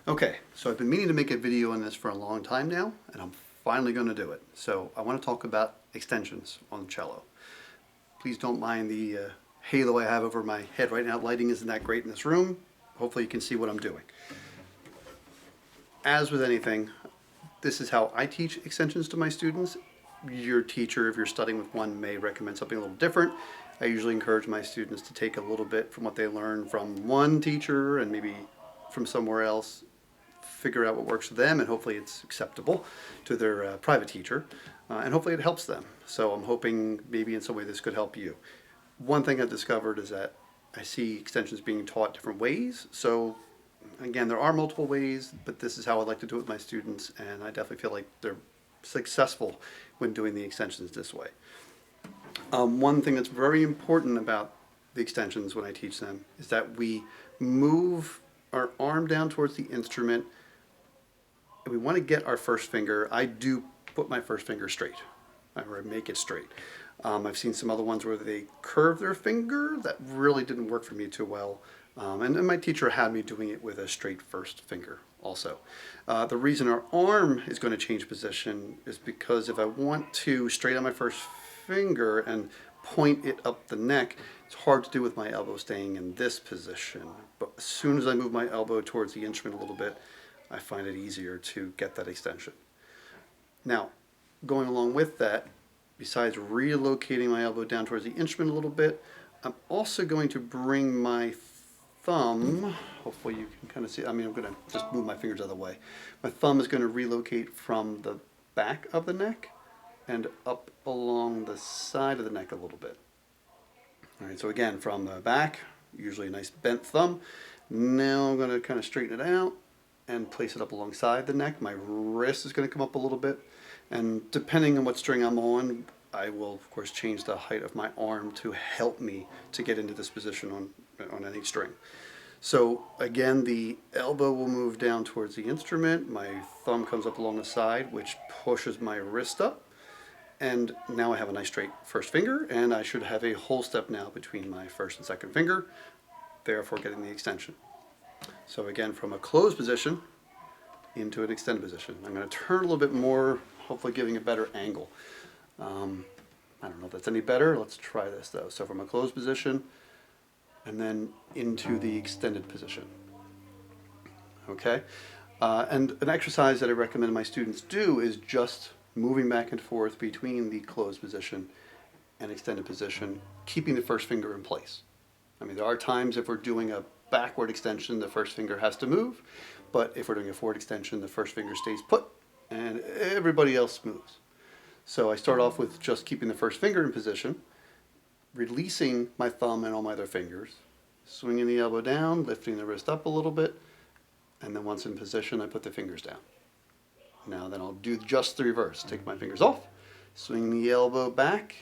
Okay, so I've been meaning to make a video on this for a long time now, and I'm finally going to do it. So I want to talk about extensions on the cello. Please don't mind the halo I have over my head right now. Lighting isn't that great in this room. Hopefully you can see what I'm doing. As with anything, this is how I teach extensions to my students. Your teacher, if you're studying with one, may recommend something a little different. I usually encourage my students to take a little bit from what they learn from one teacher and maybe from somewhere else, figure out what works for them, and hopefully it's acceptable to their private teacher, and hopefully it helps them. So I'm hoping maybe in some way this could help you. One thing I've discovered is that I see extensions being taught different ways. So again, there are multiple ways, but this is how I like to do it with my students, and I definitely feel like they're successful when doing the extensions this way. One thing that's very important about the extensions when I teach them is that we move our arm down towards the instrument, and we want to get our first finger. I do put my first finger straight, or make it straight. I've seen some other ones where they curve their finger. That really didn't work for me too well. And my teacher had me doing it with a straight first finger also. The reason our arm is going to change position is because if I want to straighten my first finger and point it up the neck, it's hard to do with my elbow staying in this position. But as soon as I move my elbow towards the instrument a little bit, I find it easier to get that extension. Now, going along with that, besides relocating my elbow down towards the instrument a little bit, I'm also going to bring my thumb, hopefully you can kind of see, I'm going to just move my fingers out of the way. My thumb is going to relocate from the back of the neck and up along the side of the neck a little bit. All right, so again, from the back, usually a nice bent thumb. Now I'm going to kind of straighten it out and place it up alongside the neck. My wrist is going to come up a little bit, and depending on what string I'm on, I will of course change the height of my arm to help me to get into this position on any string. So again, the elbow will move down towards the instrument. My thumb comes up along the side, which pushes my wrist up. And now I have a nice straight first finger, and I should have a whole step now between my first and second finger, therefore getting the extension. So again, from a closed position into an extended position. I'm going to turn a little bit more, hopefully giving a better angle. I don't know if that's any better. Let's try this though. So from a closed position and then into the extended position. Okay? And an exercise that I recommend my students do is just moving back and forth between the closed position and extended position, keeping the first finger in place. I mean, there are times if we're doing a backward extension, the first finger has to move, but if we're doing a forward extension, the first finger stays put and everybody else moves. So I start off with just keeping the first finger in position, releasing my thumb and all my other fingers, swinging the elbow down, lifting the wrist up a little bit, and then once in position, I put the fingers down. Now then I'll do just the reverse. Take my fingers off, swing the elbow back,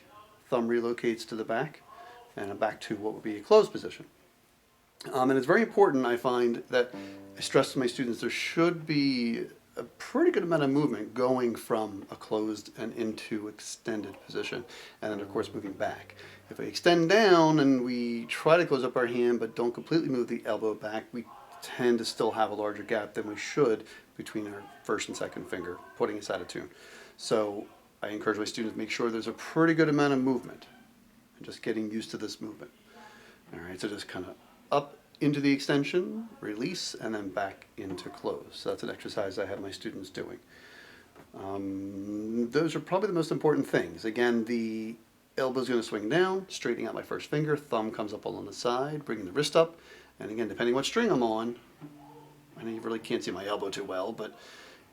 thumb relocates to the back, and I'm back to what would be a closed position. And it's very important, I find, that I stress to my students there should be a pretty good amount of movement going from a closed and into extended position, and then of course moving back. If we extend down and we try to close up our hand but don't completely move the elbow back, we tend to still have a larger gap than we should between our first and second finger, putting us out of tune. So I encourage my students to make sure there's a pretty good amount of movement and just getting used to this movement. All right, so just kind of up into the extension, release, and then back into close. So that's an exercise I have my students doing. Those are probably the most important things. Again, the elbow's going to swing down, straightening out my first finger, thumb comes up along the side, bringing the wrist up, and again, depending what string I'm on, I know you really can't see my elbow too well, but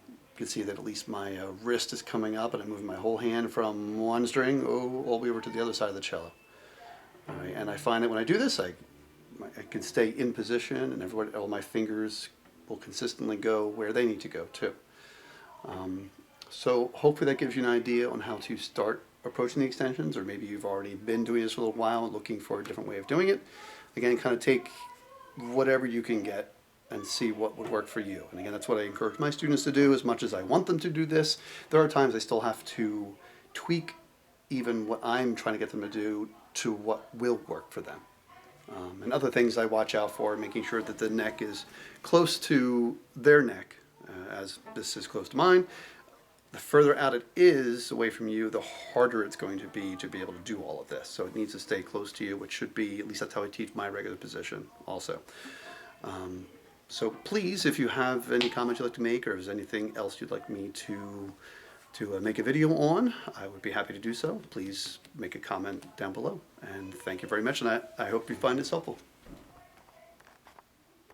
you can see that at least my wrist is coming up and I'm moving my whole hand from one string all the way over to the other side of the cello. All right, and I find that when I do this, I can stay in position and all my fingers will consistently go where they need to go too. So hopefully that gives you an idea on how to start approaching the extensions, or maybe you've already been doing this for a little while and looking for a different way of doing it. Again, kind of take whatever you can get and see what would work for you. And again, that's what I encourage my students to do as much as I want them to do this. There are times I still have to tweak even what I'm trying to get them to do to what will work for them. And other things I watch out for, making sure that the neck is close to their neck, as this is close to mine. The further out it is away from you, the harder it's going to be able to do all of this. So it needs to stay close to you, which should be, at least that's how I teach my regular position also. So please, if you have any comments you'd like to make, or if there's anything else you'd like me to make a video on, I would be happy to do so. Please make a comment down below. And thank you very much, and I hope you find this helpful.